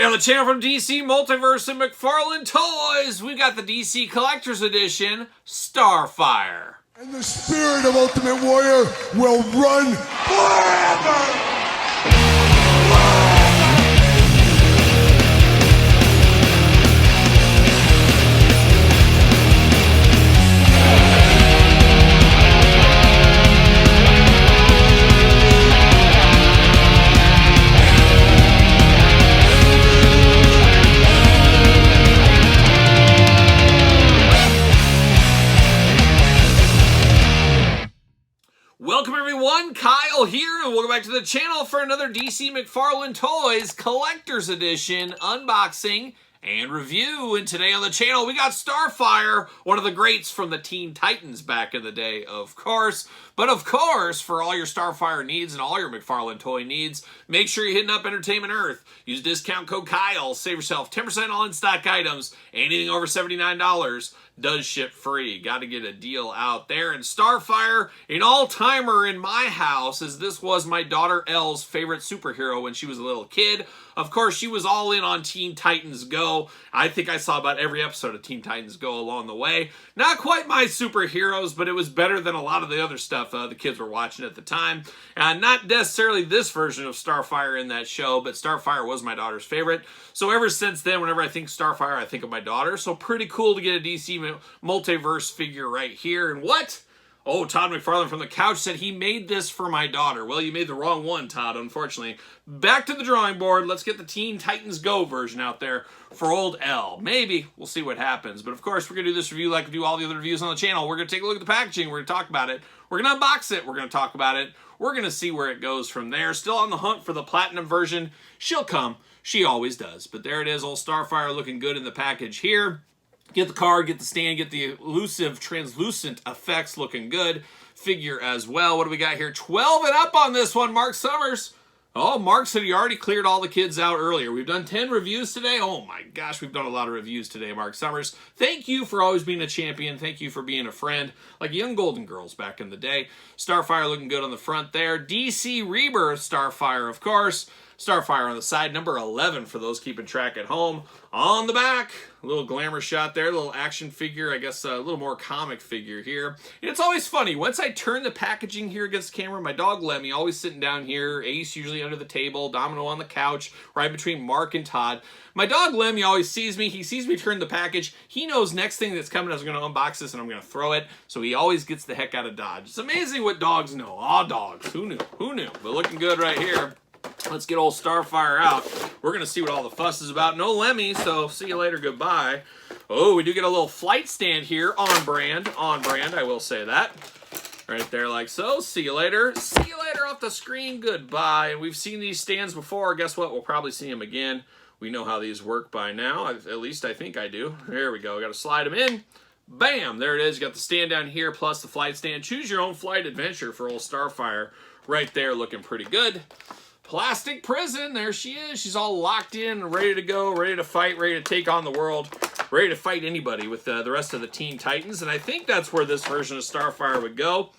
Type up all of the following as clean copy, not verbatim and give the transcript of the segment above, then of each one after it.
on the channel from DC Multiverse and McFarlane Toys, we got the DC Collector's Edition, Starfire. And the spirit of Ultimate Warrior will run forever! Welcome everyone, Kyle here, and welcome back to the channel for another DC McFarlane Toys Collector's Edition unboxing and review. And today on the channel we got Starfire, one of the greats from the Teen Titans back in the day, of course. But of course, for all your Starfire needs and all your McFarlane toy needs, make sure you're hitting up Entertainment Earth. Use discount code Kyle, save yourself 10% on in-stock items. Anything over $79 does ship free. Got to get a deal out there. And Starfire, an all-timer in my house, as this was my daughter Elle's favorite superhero when she was a little kid. Of course, she was all in on Teen Titans Go. I think I saw about every episode of Teen Titans Go along the way. Not quite my superheroes, but it was better than a lot of the other stuff the kids were watching at the time. Not necessarily this version of Starfire in that show, but Starfire was my daughter's favorite. So ever since then, whenever I think Starfire, I think of my daughter. So pretty cool to get a DC Multiverse figure right here. And what? Oh, Todd McFarlane from the couch said he made this for my daughter. Well, you made the wrong one, Todd, unfortunately. Back to the drawing board. Let's get the Teen Titans Go version out there for old Elle. Maybe. We'll see what happens. But of course, we're going to do this review like we do all the other reviews on the channel. We're going to take a look at the packaging. We're going to talk about it. We're going to unbox it. We're going to talk about it. We're going to see where it goes from there. Still on the hunt for the platinum version. She'll come. She always does. But there it is, old Starfire looking good in the package here. Get the card, get the stand, get the elusive, translucent effects looking good. Figure as well. What do we got here? 12 and up on this one, Mark Summers. Oh, Mark said he already cleared all the kids out earlier. We've done 10 reviews today. Oh my gosh, we've done a lot of reviews today, Mark Summers. Thank you for always being a champion. Thank you for being a friend, like young Golden Girls back in the day. Starfire looking good on the front there. DC Rebirth Starfire, of course. Starfire on the side, number 11 for those keeping track at home. On the back, a little glamour shot there, a little action figure, I guess a little more comic figure here. And it's always funny, once I turn the packaging here against the camera, my dog Lemmy, always sitting down here, Ace usually under the table, Domino on the couch, right between Mark and Todd. My dog Lemmy always sees me, he sees me turn the package, he knows next thing that's coming, I was going to unbox this and I'm going to throw it, so he always gets the heck out of Dodge. It's amazing what dogs know. Aw, dogs, who knew, who knew? But looking good right here. Let's get old Starfire out. We're going to see what all the fuss is about. No Lemmy, so see you later, goodbye. Oh, we do get a little flight stand here. On brand, I will say that. Right there like so. See you later. See you later off the screen, goodbye. And we've seen these stands before. Guess what? We'll probably see them again. We know how these work by now. At least I think I do. There we go. Got to slide them in. Bam! There it is. You got the stand down here plus the flight stand. Choose your own flight adventure for old Starfire. Right there looking pretty good. Plastic prison, there she is. She's all locked in, ready to go, ready to fight, ready to take on the world, ready to fight anybody with the rest of the Teen Titans. And I think that's where this version of Starfire would go.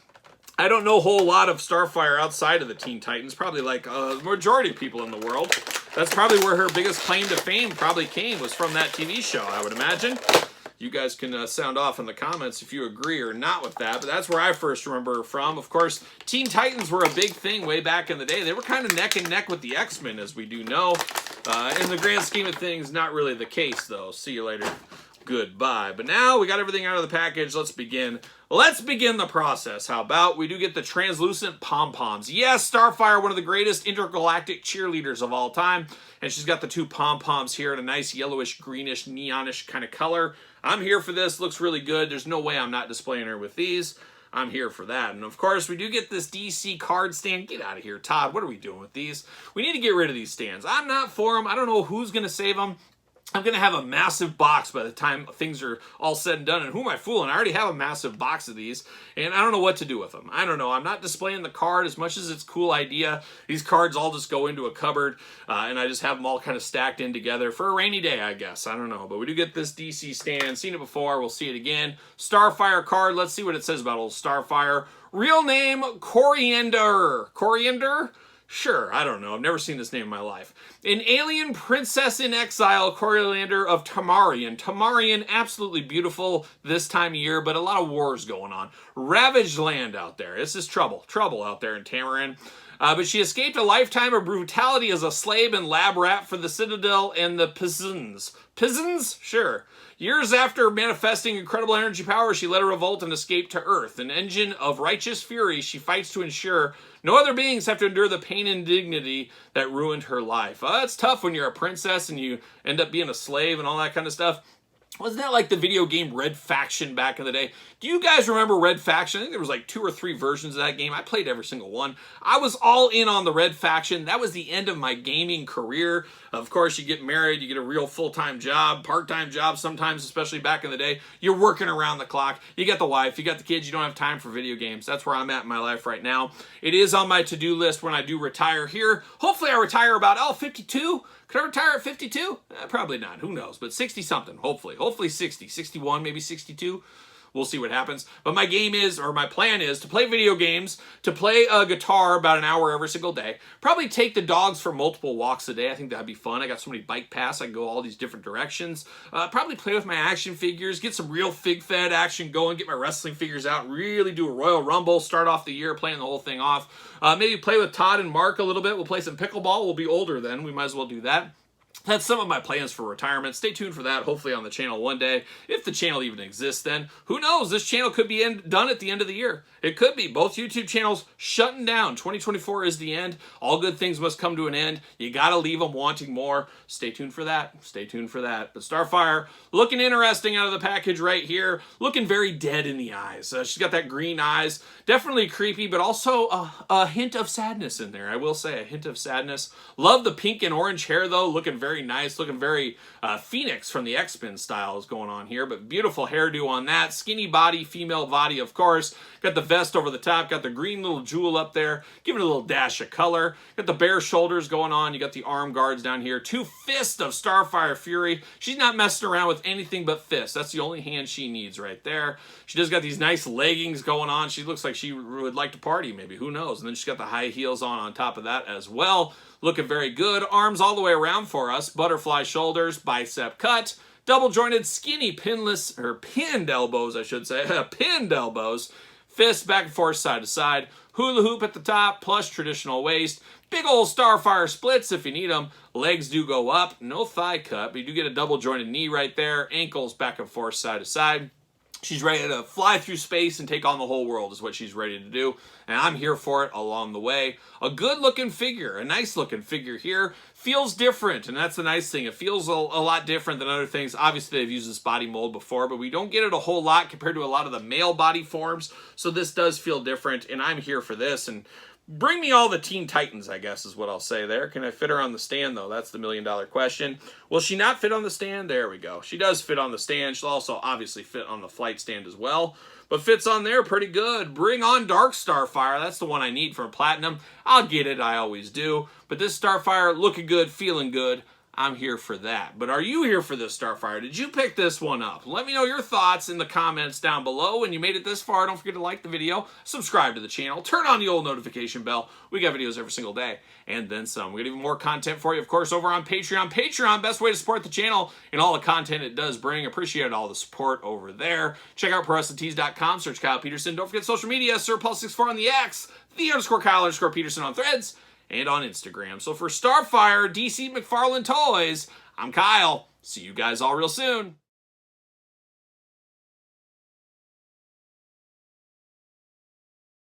I don't know a whole lot of Starfire outside of the Teen Titans, probably like the majority of people in the world. That's probably where her biggest claim to fame probably came, was from that TV show, I would imagine. You guys can sound off in the comments if you agree or not with that, but that's where I first remember her from. Of course, Teen Titans were a big thing way back in the day. They were kind of neck and neck with the X-Men, as we do know. In the grand scheme of things, not really the case, though. See you later. Goodbye. But now we got everything out of the package. Let's begin. Let's begin the process. How about we do get the translucent pom-poms. Yes, Starfire, one of the greatest intergalactic cheerleaders of all time. And she's got the two pom-poms here in a nice yellowish, greenish, neonish kind of color. I'm here for this. Looks really good. There's no way I'm not displaying her with these. I'm here for that. And of course, we do get this DC card stand. Get out of here, Todd. What are we doing with these? We need to get rid of these stands. I'm not for them. I don't know who's going to save them. I'm going to have a massive box by the time things are all said and done. And who am I fooling? I already have a massive box of these, and I don't know what to do with them. I don't know. I'm not displaying the card as much as it's a cool idea. These cards all just go into a cupboard, and I just have them all kind of stacked in together for a rainy day, I guess. I don't know. But we do get this DC stand. Seen it before. We'll see it again. Starfire card. Let's see what it says about old Starfire. Real name, Coriander. Coriander? Sure, I don't know. I've never seen this name in my life. An alien princess in exile, Coriander of Tamarian. Tamarian, absolutely beautiful this time of year, but a lot of wars going on. Ravaged land out there. This is trouble. Trouble out there in Tamarin. But she escaped a lifetime of brutality as a slave and lab rat for the Citadel and the Peasants. Peasants? Sure. Years after manifesting incredible energy power, she led a revolt and escaped to Earth. An engine of righteous fury, she fights to ensure no other beings have to endure the pain and indignity that ruined her life. It's tough when you're a princess and you end up being a slave and all that kind of stuff. Wasn't that like the video game Red Faction back in the day? Do you guys remember Red Faction? I think there was like 2 or 3 versions of that game. I played every single one. I was all in on the Red Faction. That was the end of my gaming career. Of course, you get married, you get a real full-time job, part-time job sometimes, especially back in the day. You're working around the clock. You got the wife, you got the kids, you don't have time for video games. That's where I'm at in my life right now. It is on my to-do list when I do retire here. Hopefully I retire about, 52? Could I retire at 52? Probably not. Who knows? But 60-something, hopefully. Hopefully 60. 61, maybe 62. We'll see what happens. But my plan is to play video games, to play a guitar about an hour every single day. Probably take the dogs for multiple walks a day. I think that'd be fun. I got so many bike paths. I can go all these different directions. Probably play with my action figures, get some real fig-fed action going, get my wrestling figures out, really do a Royal Rumble, start off the year playing the whole thing off. Maybe play with Todd and Mark a little bit. We'll play some pickleball. We'll be older then. We might as well do that. That's some of my plans for retirement. Stay tuned for that, hopefully on the channel one day. If the channel even exists then. Who knows? This channel could be done at the end of the year. It could be. Both YouTube channels shutting down. 2024 is the end. All good things must come to an end. You got to leave them wanting more. Stay tuned for that. Stay tuned for that. But Starfire, looking interesting out of the package right here. Looking very dead in the eyes. She's got that green eyes. Definitely creepy, but also a hint of sadness in there. I will say, a hint of sadness. Love the pink and orange hair, though. Looking very nice. Looking very Phoenix from the X-Men style is going on here. But beautiful hairdo on that. Skinny body, female body, of course. Got the vest over the top. Got the green little jewel up there. Giving it a little dash of color. Got the bare shoulders going on. You got the arm guards down here. 2 fists of Starfire Fury. She's not messing around with anything but fists. That's the only hand she needs right there. She does got these nice leggings going on. She looks like she would like to party maybe. Who knows? And then she's got the high heels on top of that as well. Looking very good. Arms all the way around for us. Butterfly shoulders. Bicep cut. Double jointed skinny pinned elbows, I should say. Pinned elbows. Fists back and forth, side to side. Hula hoop at the top, plus traditional waist. Big old Starfire splits if you need them. Legs do go up. No thigh cut, but you do get a double jointed knee right there. Ankles back and forth, side to side. She's ready to fly through space and take on the whole world is what she's ready to do. And I'm here for it along the way. A good looking figure, a nice looking figure here. Feels different, and that's the nice thing. It feels a lot different than other things. Obviously, they've used this body mold before, but we don't get it a whole lot compared to a lot of the male body forms. So this does feel different, and I'm here for this. And bring me all the Teen Titans, I guess, is what I'll say there. Can I fit her on the stand, though? That's the million-dollar question. Will she not fit on the stand? There we go. She does fit on the stand. She'll also obviously fit on the flight stand as well. But fits on there pretty good. Bring on Dark Starfire. That's the one I need for Platinum. I'll get it. I always do. But this Starfire looking good, feeling good. I'm here for that. But are you here for this Starfire? Did you pick this one up? Let me know your thoughts in the comments down below. When you made it this far, don't forget to like the video, subscribe to the channel, turn on the old notification bell. We got videos every single day, and then some. We got even more content for you, of course, over on Patreon. Patreon, best way to support the channel and all the content it does bring. Appreciate all the support over there. Check out ProWrestlingTees.com, search Kyle Peterson. Don't forget social media, SirPaul64 on the X, _Kyle_Peterson on Threads, and on Instagram. So for Starfire, DC McFarlane Toys, I'm Kyle. See you guys all real soon.